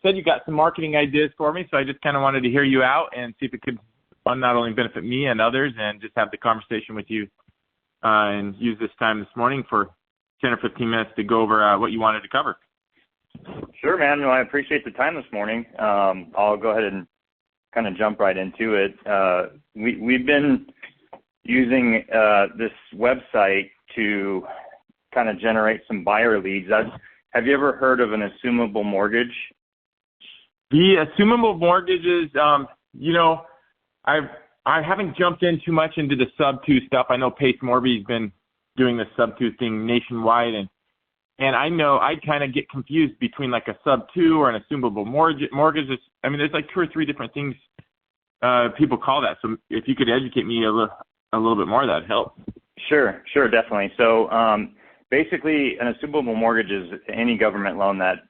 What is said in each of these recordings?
said you got some marketing ideas for me, so I just kind of wanted to hear you out and see if it could not only benefit me and others, and just have the conversation with you and use this time this morning for 10 or 15 minutes to go over what you wanted to cover. Sure, man. No, I appreciate the time this morning. I'll go ahead and kind of jump right into it. We've been using this website to kind of generate some buyer leads. Have you ever heard of an assumable mortgage? The assumable mortgages, I haven't jumped in too much into the sub-2 stuff. I know Pace Morby's been doing the sub-2 thing nationwide, and I know I kind of get confused between like a sub-2 or an assumable mortgage. I mean, there's like 2 or 3 different things people call that. So if you could educate me a little bit more, that'd help. Sure, definitely. So basically, an assumable mortgage is any government loan that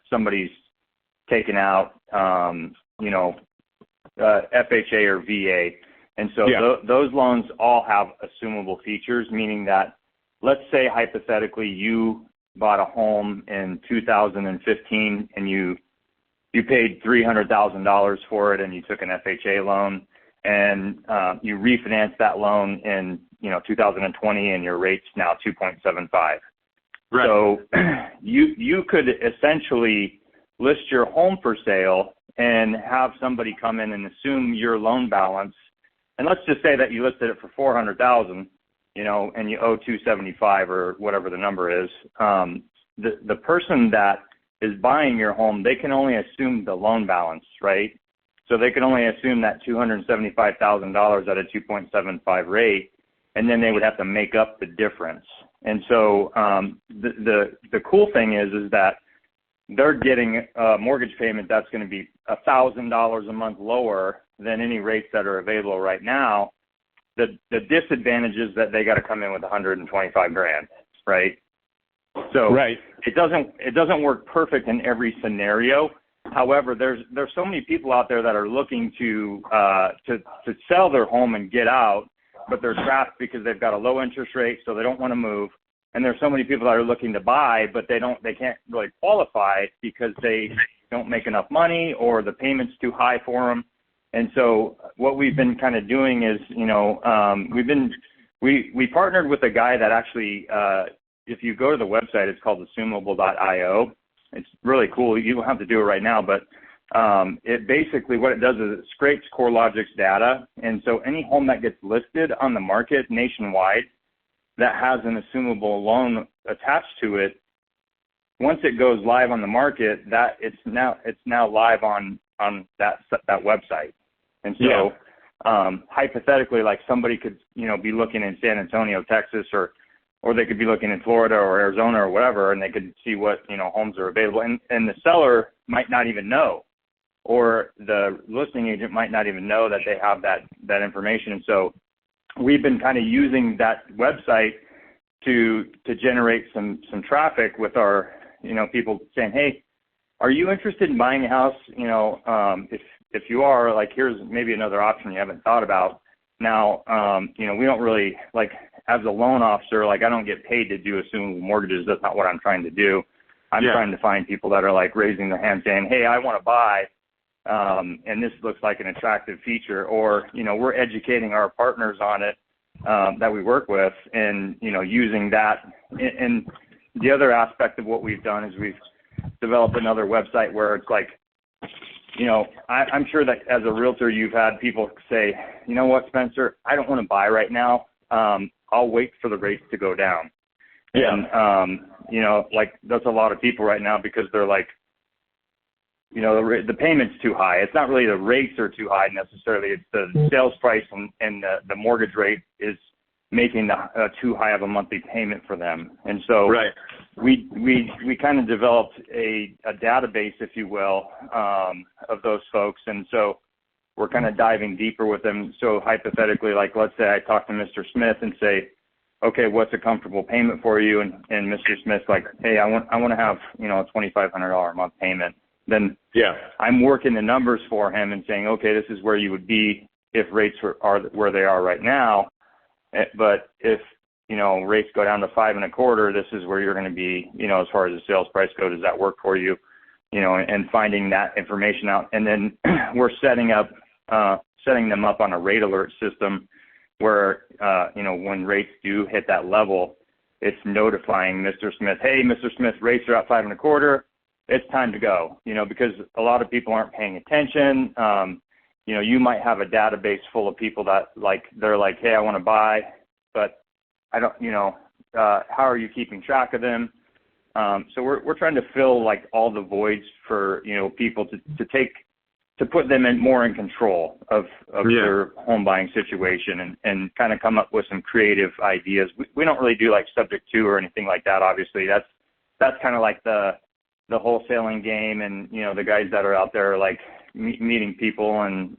somebody's taken out, FHA or VA. And so those loans all have assumable features, meaning that, let's say hypothetically you bought a home in 2015 and you paid $300,000 for it and you took an FHA loan, and you refinanced that loan in 2020 and your rate's now 2.75. Right. So you could essentially list your home for sale and have somebody come in and assume your loan balance. And let's just say that you listed it for $400,000, and you owe $275 or whatever the number is. The person that is buying your home, they can only assume the loan balance, right? So they can only assume that $275,000 at a 2.75 rate, and then they would have to make up the difference. And so the cool thing is that they're getting a mortgage payment that's going to be $1,000 a month lower than any rates that are available right now. The disadvantage is that they got to come in with $125,000, right? So right. It doesn't work perfect in every scenario. However, there's so many people out there that are looking to sell their home and get out, but they're trapped because they've got a low interest rate, so they don't want to move. And there's so many people that are looking to buy, but they can't really qualify because they don't make enough money or the payment's too high for them. And so what we've been kind of doing is, we partnered with a guy that actually, if you go to the website, it's called Assumable.io. It's really cool. You don't have to do it right now, but it basically, what it does is it scrapes CoreLogic's data. And so any home that gets listed on the market nationwide that has an assumable loan attached to it, once it goes live on the market, that it's now live on that website. And so hypothetically, like somebody could be looking in San Antonio, Texas, or they could be looking in Florida or Arizona or whatever, and they could see what homes are available, and the seller might not even know, or the listing agent might not even know that they have that information. And so we've been kind of using that website to generate some traffic with our people saying, hey, are you interested in buying a house? If you are, like, here's maybe another option you haven't thought about. Now, we don't really, like, as a loan officer, like, I don't get paid to do assumable mortgages. That's not what I'm trying to do. I'm trying to find people that are, like, raising their hand saying, hey, I want to buy, and this looks like an attractive feature. Or, we're educating our partners on it that we work with, and, using that. And the other aspect of what we've done is we've developed another website where it's like, I'm sure that as a realtor, you've had people say, you know what, Spencer, I don't want to buy right now. I'll wait for the rates to go down. Yeah. And, like, that's a lot of people right now because they're like, the payment's too high. It's not really the rates are too high necessarily. It's the sales price and the mortgage rate is making too high of a monthly payment for them. And so we kind of developed a database, if you will, of those folks. And so we're kind of diving deeper with them. So hypothetically, like, let's say I talk to Mr. Smith and say, okay, what's a comfortable payment for you? And Mr. Smith's like, hey, I want to have, a $2,500 a month payment. Then I'm working the numbers for him and saying, okay, this is where you would be if rates are where they are right now. But if, rates go down to 5.25, this is where you're going to be, as far as the sales price goes. Does that work for you? and finding that information out. And then we're setting them up on a rate alert system where, when rates do hit that level, it's notifying Mr. Smith, hey, Mr. Smith, rates are at 5.25. It's time to go, because a lot of people aren't paying attention. You might have a database full of people that they're like, hey, I want to buy, but I don't, how are you keeping track of them? So we're trying to fill all the voids for, people to put them more in control of their home buying situation and kind of come up with some creative ideas. We don't really do subject to or anything like that. Obviously that's kind of like the wholesaling game, and, the guys that are out there meeting people and,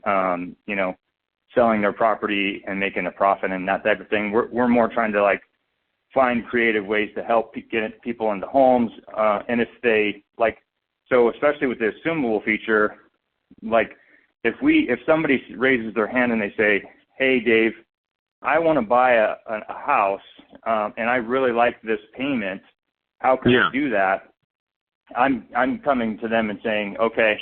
selling their property and making a profit and that type of thing. We're more trying to find creative ways to help get people into homes. And if they so especially with the Assumable feature, if somebody raises their hand and they say, hey, Dave, I want to buy a house, and I really like this payment. How can I do that? I'm coming to them and saying, okay,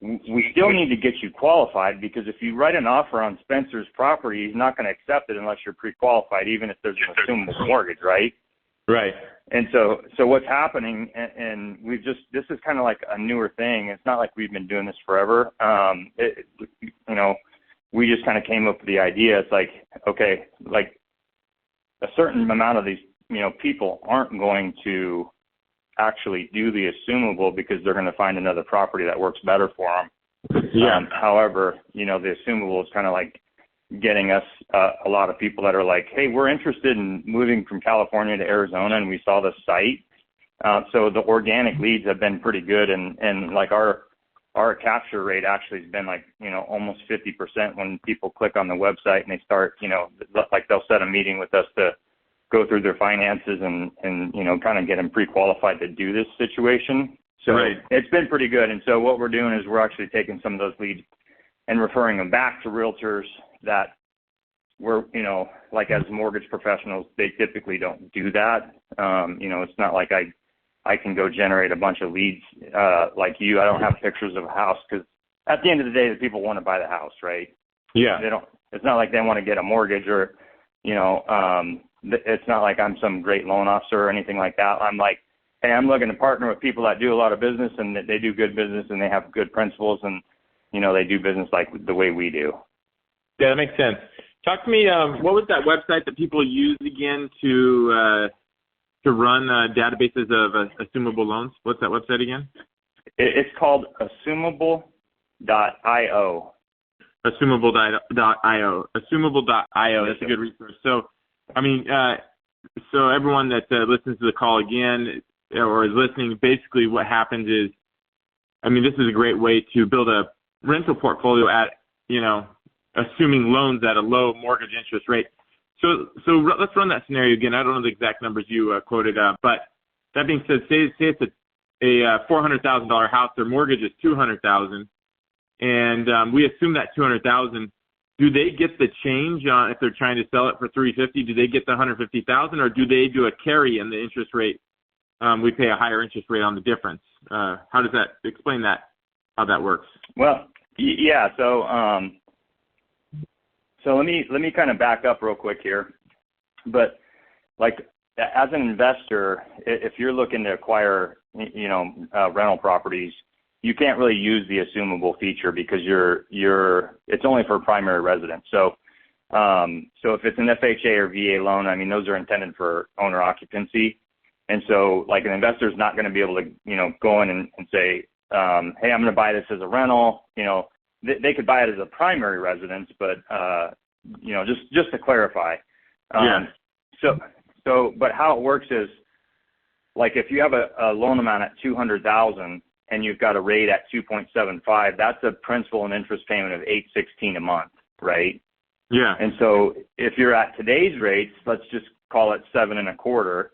we still need to get you qualified, because if you write an offer on Spencer's property, he's not going to accept it unless you're pre-qualified, even if there's an assumable mortgage, right? Right. And so what's happening, and this is kind of like a newer thing. It's not like we've been doing this forever. We just kind of came up with the idea. It's okay, a certain amount of these, people aren't going to actually do the Assumable because they're going to find another property that works better for them. Yeah. However, the Assumable is kind of getting us a lot of people that are hey, we're interested in moving from California to Arizona, and we saw the site. So the organic leads have been pretty good, and our capture rate actually has been almost 50% when people click on the website and they start, they'll set a meeting with us to go through their finances and kind of get them pre-qualified to do this situation. So It's been pretty good. And so what we're doing is we're actually taking some of those leads and referring them back to realtors that we're, as mortgage professionals, they typically don't do that. It's not like I can go generate a bunch of leads like you. I don't have pictures of a house, because at the end of the day, the people want to buy the house, right? Yeah. It's not like they want to get a mortgage or, it's not like I'm some great loan officer or anything like that. I'm hey, I'm looking to partner with people that do a lot of business and that they do good business and they have good principles and, they do business the way we do. Yeah, that makes sense. Talk to me, what was that website that people use again to run databases of assumable loans? What's that website again? It's called Assumable.io. Assumable.io. Assumable.io. That's a good resource. So, so everyone that listens to the call again or is listening, basically what happens is, this is a great way to build a rental portfolio at, assuming loans at a low mortgage interest rate. So let's run that scenario again. I don't know the exact numbers you quoted, but that being said, say it's a $400,000 house. Their mortgage is $200,000, and we assume that $200,000. Do they get the change if they're trying to sell it for $350,000? Do they get the $150,000, or do they do a carry in the interest rate? We pay a higher interest rate on the difference. How does that explain that? How that works? Well, yeah. So let me kind of back up real quick here. But as an investor, if you're looking to acquire, rental properties, you can't really use the Assumable feature because it's only for primary residence. So if it's an FHA or VA loan, those are intended for owner occupancy. And so an investor is not going to be able to, go in and say, hey, I'm going to buy this as a rental. They could buy it as a primary residence, but, just to clarify. But how it works is, if you have a loan amount at $200,000 and you've got a rate at 2.75, that's a principal and interest payment of $816 a month, right? Yeah. And so if you're at today's rates, let's just call it 7.25.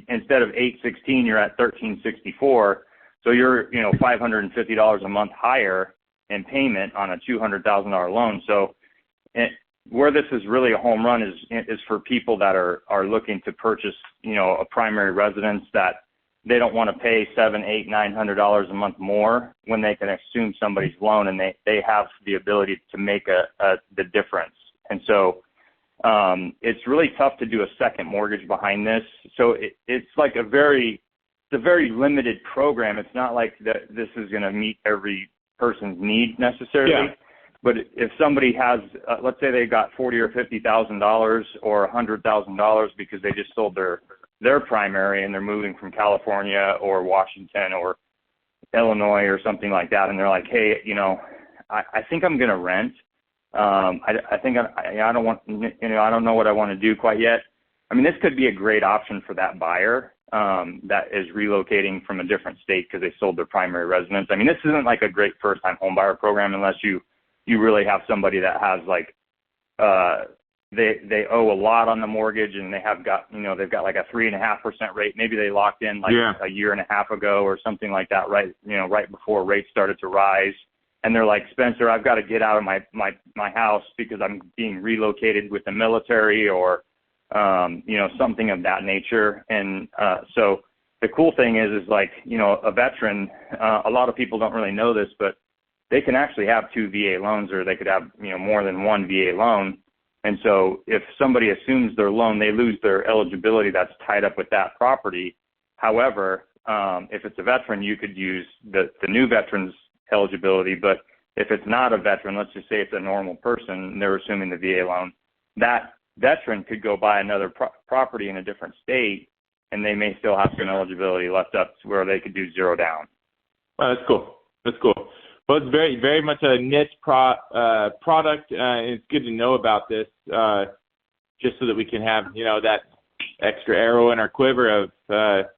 Instead of $816, you're at $1364. So you're, $550 a month higher in payment on a $200,000 loan. So where this is really a home run is for people that are looking to purchase, a primary residence that they don't want to pay $700, $800, $900 a month more when they can assume somebody's loan, and they have the ability to make the difference. And so it's really tough to do a second mortgage behind this. So it's like a very limited program. It's not like this is going to meet every person's need necessarily. Yeah. But if somebody has, let's say they got $40,000 or $50,000 or $100,000 because they just sold their primary and they're moving from California or Washington or Illinois or something like that, and they're like, hey, I think I'm going to rent. I think I don't want, I don't know what I want to do quite yet. I mean, this could be a great option for that buyer that is relocating from a different state because they sold their primary residence. I mean, this isn't like a great first-time home buyer program unless you really have somebody that has like they owe a lot on the mortgage, and they've got like a 3.5% rate. Maybe they locked in like a year and a half ago or something like that, right before rates started to rise. And they're like, Spencer, I've got to get out of my house because I'm being relocated with the military or something of that nature. And so the cool thing is like, a veteran, a lot of people don't really know this, but they can actually have 2 VA loans, or they could have, more than 1 VA loan. And so if somebody assumes their loan, they lose their eligibility that's tied up with that property. However, if it's a veteran, you could use the new veteran's eligibility. But if it's not a veteran, let's just say it's a normal person, and they're assuming the VA loan, that veteran could go buy another property in a different state, and they may still have some eligibility left up to where they could do 0 down. Oh, that's cool. That's cool. Well, it's very, very much a niche product. It's good to know about this, just so that we can have, that extra arrow in our quiver of, that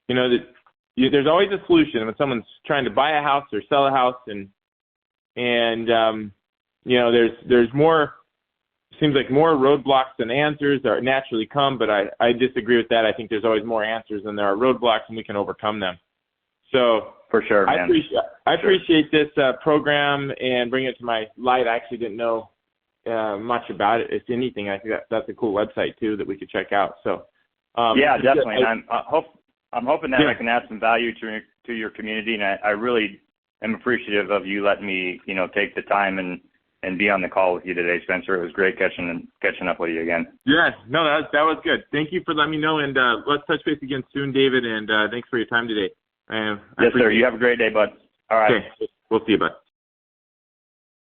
there's always a solution when someone's trying to buy a house or sell a house, and there's more. Seems like more roadblocks than answers are naturally come, but I disagree with that. I think there's always more answers than there are roadblocks, and we can overcome them. So for sure, man. I appreciate this program and bringing it to my light. I actually didn't know much about it. If anything, I think that's a cool website too that we could check out. So yeah, definitely. And I'm hoping that I can add some value to your community, and I really am appreciative of you letting me, take the time and be on the call with you today, Spencer. It was great catching up with you again. Yes, no, that was good. Thank you for letting me know, and let's touch base again soon, David. And thanks for your time today. Yes, sir. You have a great day, bud. All right. Okay. We'll see you, bud.